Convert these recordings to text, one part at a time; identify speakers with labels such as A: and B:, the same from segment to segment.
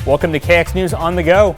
A: Welcome to KX News on the Go.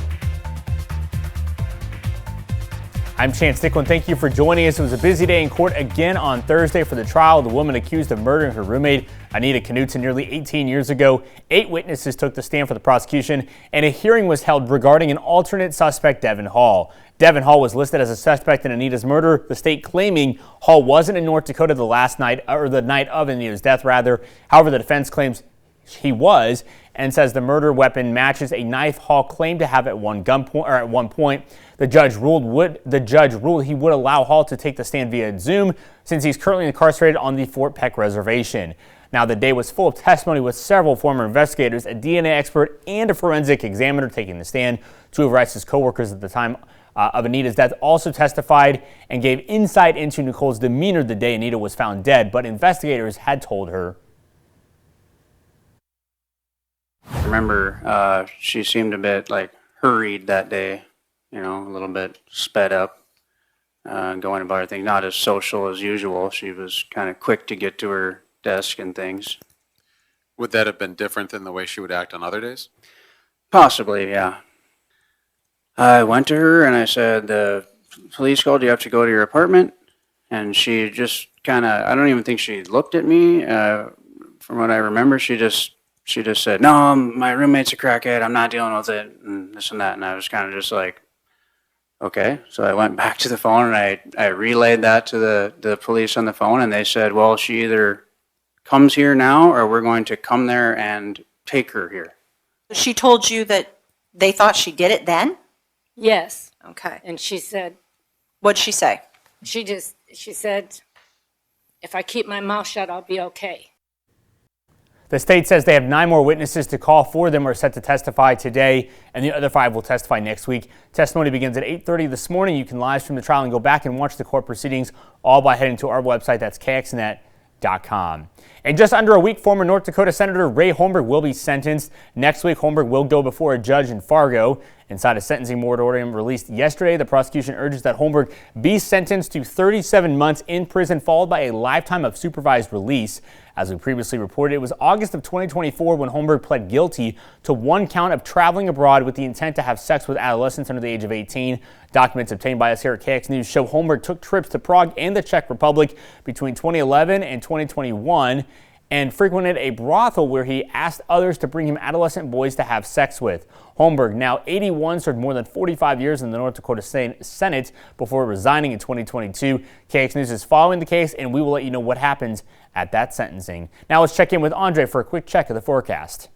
A: I'm Chance Dicklin. Thank you for joining us. It was a busy day in court again on Thursday for the trial of the woman accused of murdering her roommate, Anita Knutson, nearly 18 years ago. 8 witnesses took the stand for the prosecution, and a hearing was held regarding an alternate suspect, Devin Hall. Devin Hall was listed as a suspect in Anita's murder, the state claiming Hall wasn't in North Dakota the night of Anita's death, rather. However, the defense claims he was and says the murder weapon matches a knife Hall claimed to have at one point. The judge ruled he would allow Hall to take the stand via Zoom since he's currently incarcerated on the Fort Peck Reservation. Now, the day was full of testimony with several former investigators, a DNA expert, and a forensic examiner taking the stand. 2 of Rice's co-workers at the time of Anita's death also testified and gave insight into Nicole's demeanor the day Anita was found dead, but investigators had told her.
B: I remember she seemed a bit hurried that day, a little bit sped up, going about her thing, not as social as usual. She was kind of quick to get to her desk and things.
C: Would that have been different than the way she would act on other days?
B: Possibly, yeah. I went to her and I said, the police called, you have to go to your apartment. And she just I don't even think she looked at me. From what I remember, she just said, no, my roommate's a crackhead, I'm not dealing with it, and this and that. And I was kind of just like, okay. So I went back to the phone and I relayed that to the police on the phone, and they said, well, she either comes here now or we're going to come there and take her here.
D: She told you that they thought she did it then?
E: Yes.
D: Okay.
E: And she said,
D: What'd she say?
E: she said, if I keep my mouth shut, I'll be okay.
A: The state says they have 9 more witnesses to call. 4 of them are set to testify today, and the other 5 will testify next week. Testimony begins at 8:30 this morning. You can live stream the trial and go back and watch the court proceedings, all by heading to our website. That's kxnet.com. In just under a week, former North Dakota Senator Ray Holmberg will be sentenced. Next week, Holmberg will go before a judge in Fargo. Inside a sentencing moratorium released yesterday, the prosecution urges that Holmberg be sentenced to 37 months in prison, followed by a lifetime of supervised release. As we previously reported, it was August of 2024 when Holmberg pled guilty to 1 count of traveling abroad with the intent to have sex with adolescents under the age of 18. Documents obtained by us here at KX News show Holmberg took trips to Prague and the Czech Republic between 2011 and 2021 and frequented a brothel where he asked others to bring him adolescent boys to have sex with. Holmberg, now 81, served more than 45 years in the North Dakota Senate before resigning in 2022. KX News is following the case, and we will let you know what happens at that sentencing. Now let's check in with Andre for a quick check of the forecast.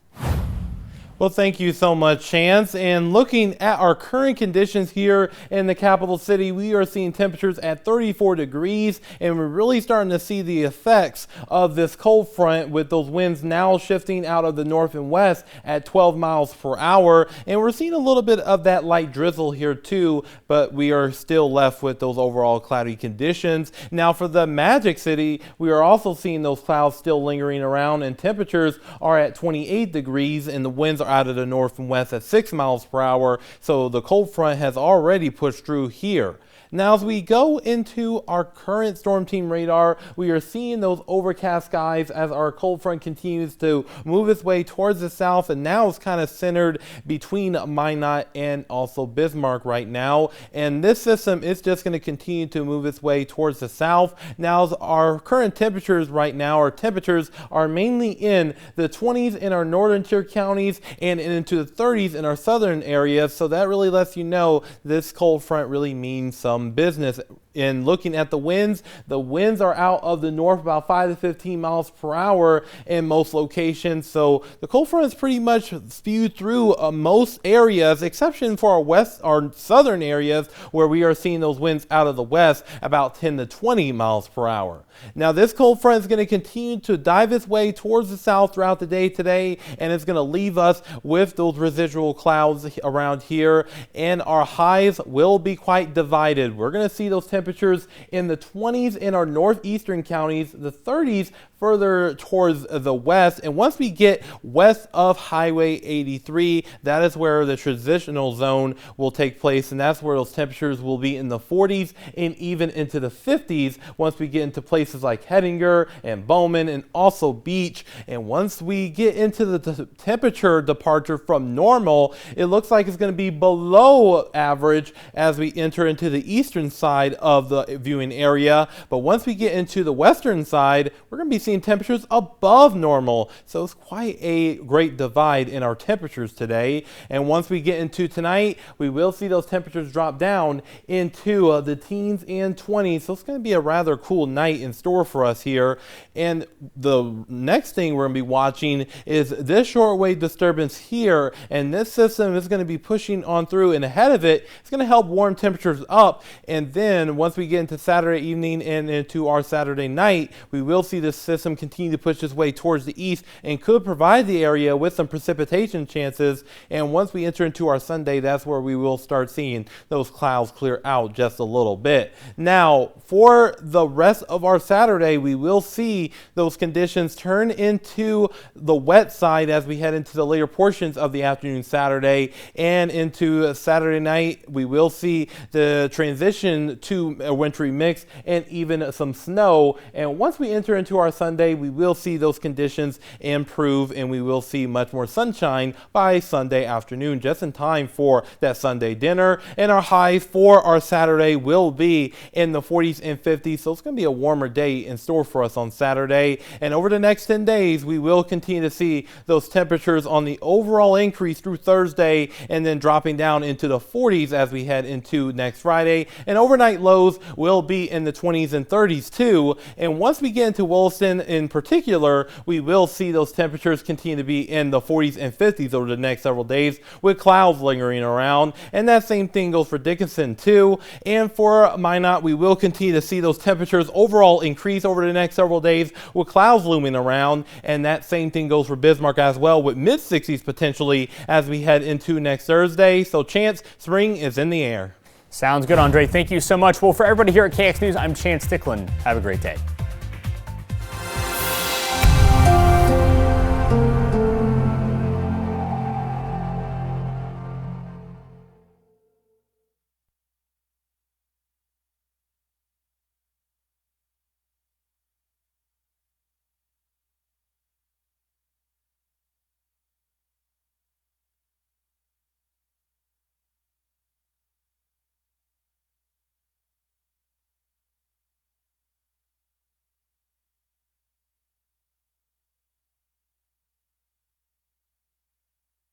F: Well, thank you so much, Chance. And looking at our current conditions here in the capital city, we are seeing temperatures at 34 degrees, and we're really starting to see the effects of this cold front with those winds now shifting out of the north and west at 12 miles per hour. And we're seeing a little bit of that light drizzle here too, but we are still left with those overall cloudy conditions. Now for the Magic City, we are also seeing those clouds still lingering around, and temperatures are at 28 degrees, and the winds are out of the north and west at 6 miles per hour, so the cold front has already pushed through here. Now, as we go into our current storm team radar, we are seeing those overcast skies as our cold front continues to move its way towards the south, and now it's kind of centered between Minot and also Bismarck right now. And this system is just going to continue to move its way towards the south. Now, our current temperatures right now, our temperatures are mainly in the 20s in our northern tier counties and into the 30s in our southern areas. So that really lets you know this cold front really means some business. In looking at the winds are out of the north about 5 to 15 miles per hour in most locations. So the cold front is pretty much spewed through most areas, exception for our southern areas where we are seeing those winds out of the west about 10 to 20 miles per hour. Now this cold front is going to continue to dive its way towards the south throughout the day today, and it's going to leave us with those residual clouds around here, and our highs will be quite divided. We're going to see those temperatures temperatures in the 20s in our northeastern counties, the 30s further towards the west. And once we get west of Highway 83, that is where the transitional zone will take place, and that's where those temperatures will be in the 40s and even into the 50s once we get into places like Hettinger and Bowman and also Beach. And once we get into the temperature departure from normal, it looks like it's going to be below average as we enter into the eastern side of the viewing area. But once we get into the western side, we're going to be seeing temperatures above normal. So it's quite a great divide in our temperatures today. And once we get into tonight, we will see those temperatures drop down into the teens and 20s. So it's going to be a rather cool night in store for us here. And the next thing we're going to be watching is this shortwave disturbance here. And this system is going to be pushing on through, and ahead of it, it's going to help warm temperatures up. And then once we get into Saturday evening and into our Saturday night, we will see this system continue to push its way towards the east and could provide the area with some precipitation chances. And once we enter into our Sunday, that's where we will start seeing those clouds clear out just a little bit. Now, for the rest of our Saturday, we will see those conditions turn into the wet side as we head into the later portions of the afternoon Saturday, and into Saturday night, we will see the transition to a wintry mix and even some snow. And once we enter into our Sunday, we will see those conditions improve, and we will see much more sunshine by Sunday afternoon, just in time for that Sunday dinner. And our highs for our Saturday will be in the 40s and 50s, so it's going to be a warmer day in store for us on Saturday. And over the next 10 days, we will continue to see those temperatures on the overall increase through Thursday, and then dropping down into the 40s as we head into next Friday. And overnight lows will be in the 20s and 30s too. And once we get into Williston in particular, we will see those temperatures continue to be in the 40s and 50s over the next several days, with clouds lingering around. And that same thing goes for Dickinson too. And for Minot, we will continue to see those temperatures overall increase over the next several days, with clouds looming around. And that same thing goes for Bismarck as well, with mid-60s potentially as we head into next Thursday. So Chance, spring is in the air.
A: Sounds good, Andre. Thank you so much. Well, for everybody here at KX News, I'm Chance Dicklin. Have a great day.